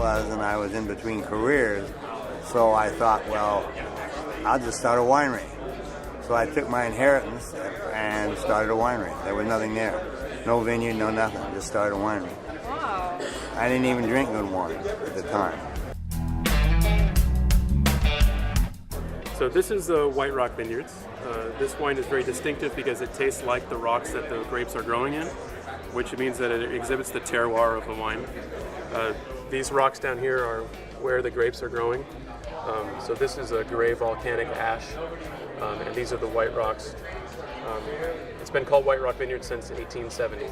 was, and I was in between careers, so I thought, well, I'll just start a winery. So I took my inheritance and started a winery. There was nothing there. No vineyard, no nothing. Just started a winery. Wow. I didn't even drink good wine at the time. So this is White Rock Vineyards. This wine is very distinctive because it tastes like the rocks that the grapes are growing in, which means that it exhibits the terroir of the wine. These rocks down here are where the grapes are growing. So this is a gray volcanic ash, and these are the white rocks. It's been called White Rock Vineyard since 1870.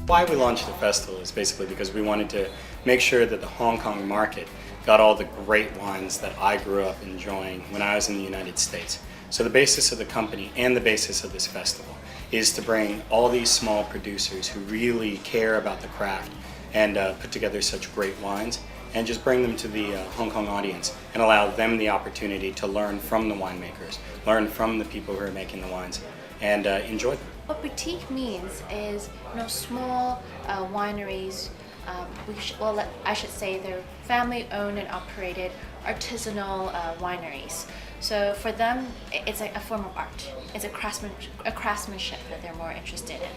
Why we launched the festival is basically because we wanted to make sure that the Hong Kong market got all the great wines that I grew up enjoying when I was in the United States. So the basis of the company and the basis of this festival is to bring all these small producers who really care about the craft and put together such great wines and just bring them to the Hong Kong audience and allow them the opportunity to learn from the winemakers, learn from the people who are making the wines, and enjoy them. What boutique means is, small wineries. I should say they're family-owned and operated artisanal wineries. So for them, it's like a form of art. It's a craftsmanship that they're more interested in.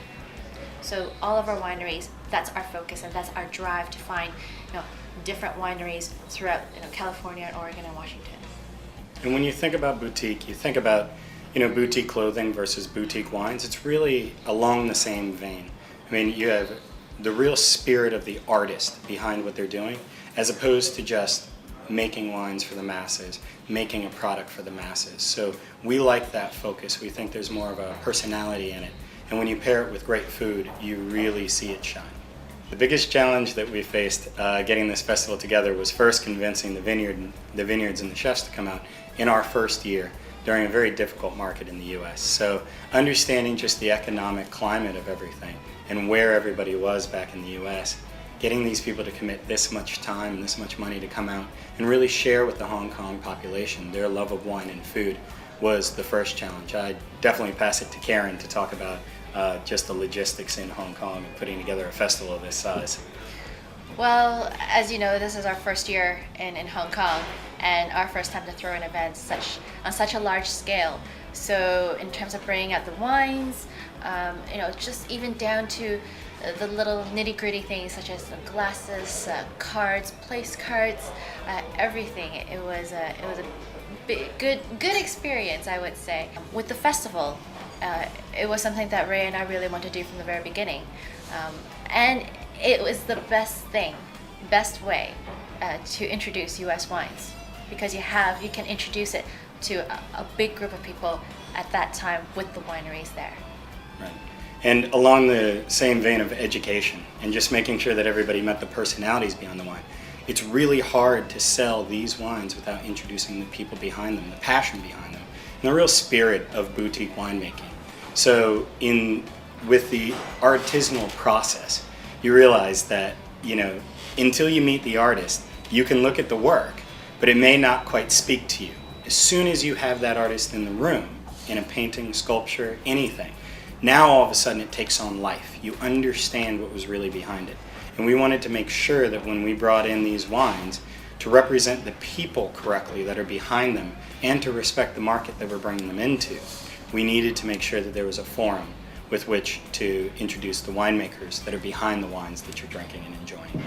So all of our wineries, that's our focus, and that's our drive to find, different wineries throughout, California, and Oregon, and Washington. And when you think about boutique, you think about, boutique clothing versus boutique wines. It's really along the same vein. I mean, you have the real spirit of the artist behind what they're doing, as opposed to just making wines for the masses, making a product for the masses. So we like that focus. We think there's more of a personality in it. And when you pair it with great food, you really see it shine. The biggest challenge that we faced getting this festival together was first convincing the vineyards and the chefs to come out in our first year during a very difficult market in the US. So understanding just the economic climate of everything and where everybody was back in the US, getting these people to commit this much time and this much money to come out and really share with the Hong Kong population their love of wine and food was the first challenge. I definitely pass it to Karen to talk about just the logistics in Hong Kong and putting together a festival of this size. Well, as you know, this is our first year in Hong Kong, and our first time to throw an event on such a large scale. So in terms of bringing out the wines, just even down to the little nitty-gritty things such as the glasses, cards, place cards, everything. It was a good experience, I would say. With the festival, it was something that Ray and I really wanted to do from the very beginning, and it was the best way to introduce U.S. wines, because you can introduce it to a big group of people at that time with the wineries there. Right. And along the same vein of education and just making sure that everybody met the personalities behind the wine, it's really hard to sell these wines without introducing the people behind them, the passion behind them, and the real spirit of boutique winemaking. So with the artisanal process, you realize that, until you meet the artist, you can look at the work, but it may not quite speak to you. As soon as you have that artist in the room, in a painting, sculpture, anything, now all of a sudden it takes on life. You understand what was really behind it. And we wanted to make sure that when we brought in these wines, to represent the people correctly that are behind them and to respect the market that we're bringing them into, we needed to make sure that there was a forum with which to introduce the winemakers that are behind the wines that you're drinking and enjoying.